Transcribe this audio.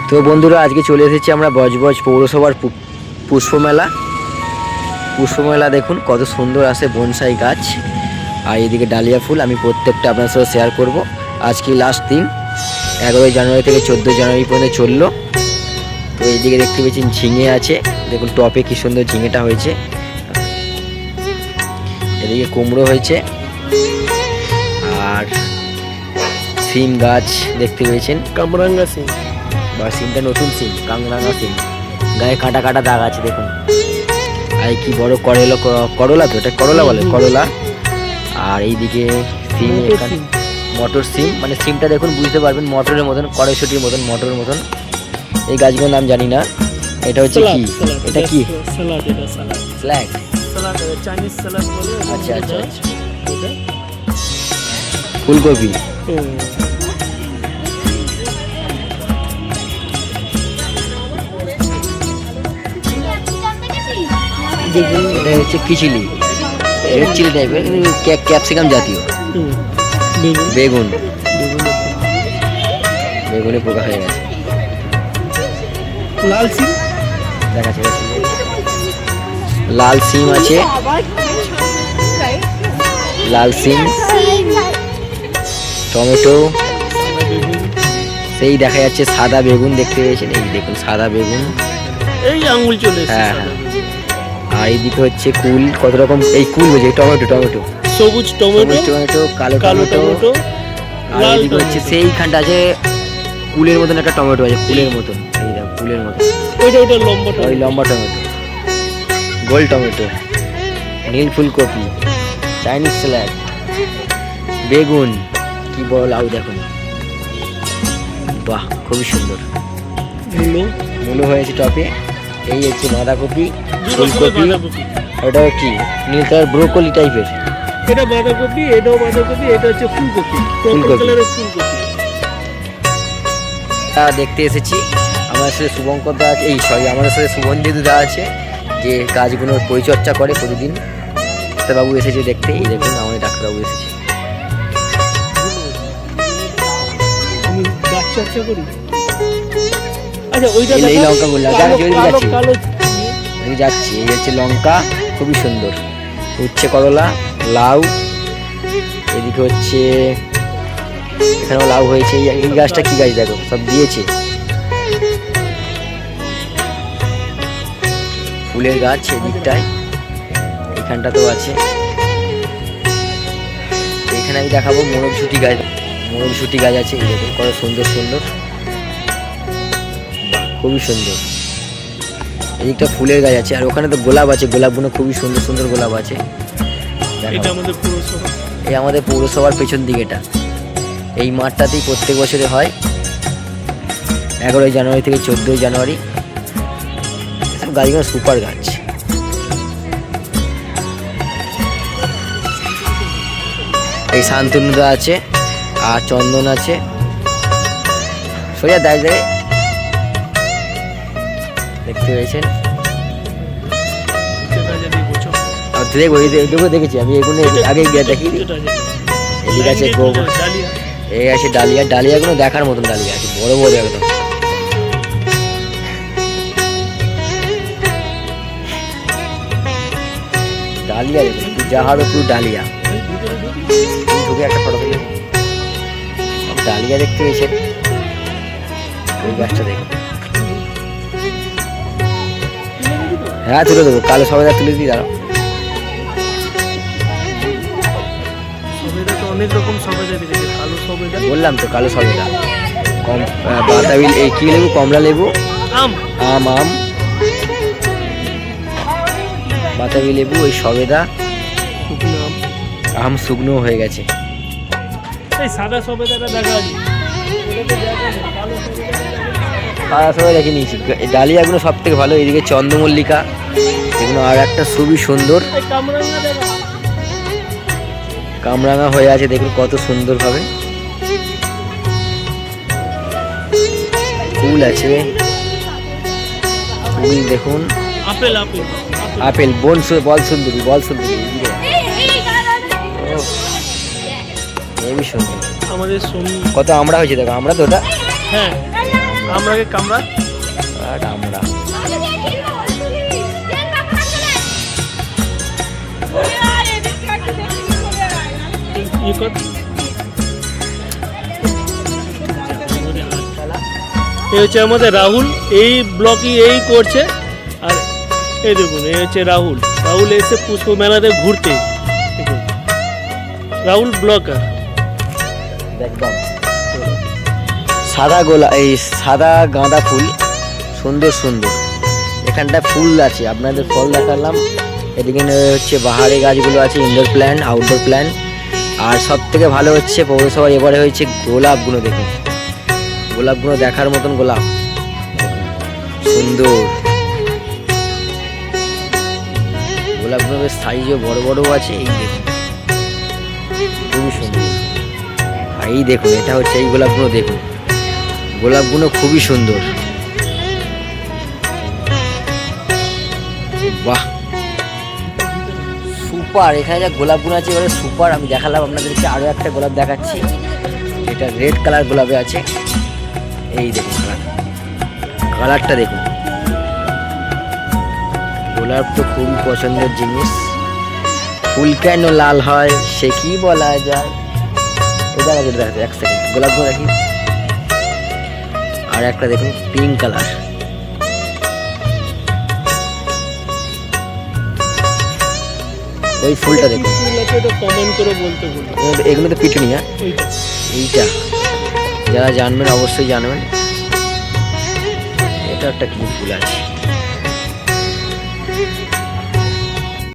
তো বন্ধুরা আজকে চলে এসেছি আমরা বজবজ পৌরসভার পুষ্পমেলা দেখুন কত সুন্দর আসে বনসাই গাছ আর এদিকে ডালিয়া ফুল। আমি প্রত্যেকটা আপনার সাথে শেয়ার করব। আজকে লাস্ট দিন 11 জানুয়ারি থেকে 14 জানুয়ারি পর্যন্ত চললো। তো এইদিকে দেখতে পেয়েছেন ঝিঙে আছে, দেখুন টপে কি সুন্দর ঝিঙেটা হয়েছে। এদিকে কুমড়ো হয়েছে আর সিম গাছ দেখতে পেয়েছেন, কামরাঙ্গা সিম বা সিমটা নতুন সিম, কামরাঙ্গা সিম, গায়ে কাটা কাটা দাগ আছে দেখুন। আর কি বড় করলা, তো এটা করলা বলে, করলা। আর এইদিকে সিম, মটর সিম, মানে সিমটা দেখুন বুঝতে পারবেন মটরের মতন, কড়াইশুটির মতন, মটরের মতন। এই গাছগুলোর নাম জানি না। এটা হচ্ছে কি, এটা কি স্যালাড, এটা salad, slug, salad Chinese salad বলে। আচ্ছা আচ্ছা আচ্ছা। এটা ফুলকপি, এটা হচ্ছে খিচিলি, রেড চিলি টাইপের, ক্যাপসিকাম জাতীয়। বেগুন, বেগুনে পোকা হয়ে গেছে। লাল সিম দেখাচ্ছে, লাল সিম আছে, লাল সিম, টমেটো, সেই দেখা যাচ্ছে সাদা বেগুন দেখতে পেয়েছেন, এই দেখুন সাদা বেগুন, এই আঙ্গুল চলে এসেছে। হ্যাঁ হ্যাঁ। আর এইদিকে হচ্ছে কুল, কত রকম, এই কুল বলছে টমেটো, টমেটো, সবুজ টমেটো, টমেটো, কালো কালো টমেটো। টমেটো, আর লাল এইদিকে হচ্ছে সেইখানটা আছে কুলের মতন একটা টমেটো আছে, কুলের মতন, এই দেখো কুলের মতন, ওইটা লম্বা ওই টমেটো। লম্বা টমেটো, গোল টমেটো, নীল ফুলকপি, চাইনিজ স্যালাড, বেগুন, কি বড় লাউ দেখুন, বাহ খুবই সুন্দর। মূলো হয়েছে টপে। এই হচ্ছে বাঁধাকপি, ফুলকপি, ওটা কি নীল কালার ব্রোকলি টাইপের, এটা বাঁধাকপি, এটাও বাঁধাকপি, এটা হচ্ছে ফুলকপি, পার্পল কালারের ফুলকপি। দেখতে এসেছি। আমার সাথে শুভঙ্কর দা আছে, এই সরি আমাদের সাথে শুভঞ্জিত দা আছে, যে গাছগুলোর পরিচর্যা করে প্রতিদিন। ডাক্তারবাবু এসেছে দেখতে, এই দেখুন আমাদের ডাক্তারবাবু এসেছে। আমি গাছ চর্চা করি। আচ্ছা ওইটা এই দেখো, লঙ্কা গুলো কালো যাচ্ছি, এই হচ্ছে লঙ্কা, খুবই সুন্দর। উচ্ছে করলা, লাউ, এদিকে হচ্ছে এখানেও লাউ হয়েছে। এই গাছটা কি গাছ দেখো, সব দিয়েছে। ফুলের গাছ এদিকটায়, এখানটাতেও আছে। এখানে আমি দেখাবো মোরগঝুটি গাছ, মোরগঝুটি গাছ আছে, এই দেখুন কত সুন্দর সুন্দর, খুবই সুন্দর। এদিকটা ফুলের গাছ আছে, আর ওখানে তো গোলাপ আছে, গোলাপগুলো খুবই সুন্দর সুন্দর গোলাপ আছে। এটা আমাদের পৌরসভা, এই আমাদের পৌরসভার পেছন দিকেটা, এই মাঠটাতেই প্রত্যেক বছরে হয় 11 জানুয়ারি থেকে 14 জানুয়ারি। সব গাছগুলো সুপার গাছ। এই শান্তনুদা আছে আর চন্দন আছে, সোজা দাঁড়িয়ে দেখতে পেয়েছেন। দেখেছি আমি, এগুলো আগে গিয়ে দেখি। এদিকে আছে গোবর, এই আছে ডালিয়া, ডালিয়াগুলো দেখার মতন ডালিয়া আছে, বড় বড় একদম। ডালিয়া দেখুন, যাহার উপর ডালিয়া, ঢুকে একটা ফটো তুলে ডালিয়া দেখতে পেয়েছেন। ওই গাছটা দেখুন, হ্যাঁ তুলে দেবো, কালো সবাই তুলে দিই, দাঁড়াও। অনেক রকম সবেদা দিয়েছে, কালো সবেদা বললাম তো, কালো সবেদা, বাতাবি, এই কি লেবু, কমলা লেবু, আম, আম, আম, বাতাবি লেবু, ওই সবেদা, শুকনো আম, আম শুকনো হয়ে গেছে। এই সাদা সবেদাটা দেখা যায়, সাদা সবাই দেখে নিয়েছি। ডালিয়াগুলো সব থেকে ভালো। এদিকে চন্দ্রমল্লিকা, এগুলো আর একটা খুবই সুন্দর কামরাঙা হয়ে আছে, দেখুন কত সুন্দর ভাবে। ফুল আছে, ফুল দেখুন, আপেল, আপেল, আপেল, বল সুন্দরী, বল সুন্দরী, হেবি সুন্দর। আমাদের কত আমরা হয়েছে দেখো, আমরা তো ওটা, হ্যাঁ আমরাকে কামড়া আর আমরা ই কর। এই হচ্ছে আমাদের রাহুল, এই ব্লকই এই করছে। আর এই দেখুন, এই হচ্ছে রাহুল। রাহুল এসে পুষ্প মেলাতে ঘুরতে। দেখুন রাহুল ব্লকার। একদম সাদা এই সাদা গাঁদা ফুল সুন্দর সুন্দর। এখানটা ফুল আছে, আপনাদের ফল দেখালাম। এদিকে হচ্ছে বাহারি গাছগুলো আছে, ইনডোর প্ল্যান্ট, আউটডোর প্ল্যান্ট। আর সব থেকে ভালো হচ্ছে পৌরসভার এবারে হয়েছে গোলাপগুলো। দেখুন গোলাপগুলো দেখার মতন গোলাপ, সুন্দর গোলাপগুলো। বেশ সাইজও বড় বড় আছে। এই দেখুন খুবই সুন্দর। আর এই দেখুন এটা হচ্ছে এই গোলাপগুলো। দেখুন গোলাপগুলো খুবই সুন্দর। বাহ সুপার। এখানে যা গোলাপগুলো আছে এবারে সুপার। আমি দেখালাম আপনাদেরকে, আরও একটা গোলাপ দেখাচ্ছি। এটা রেড কালার গোলাপে আছে। এই দেখুন কালারটা দেখুন। গোলাপ তো খুবই পছন্দের জিনিস। ফুল কেন লাল হয় সে কি বলা যায়। এটা আগে দেখাতে এক সেকেন্ড, গোলাপগুলো দেখি। আর একটা দেখুন পিঙ্ক কালার। ওই ফুলটা দেখুন। কমেন্ট করে বলতে বলুন। এগুলো তো পিটুনিয়া। এইটা এইটা যারা জানবেন অবশ্যই জানবেন। এটা একটা কি ফুল আছে।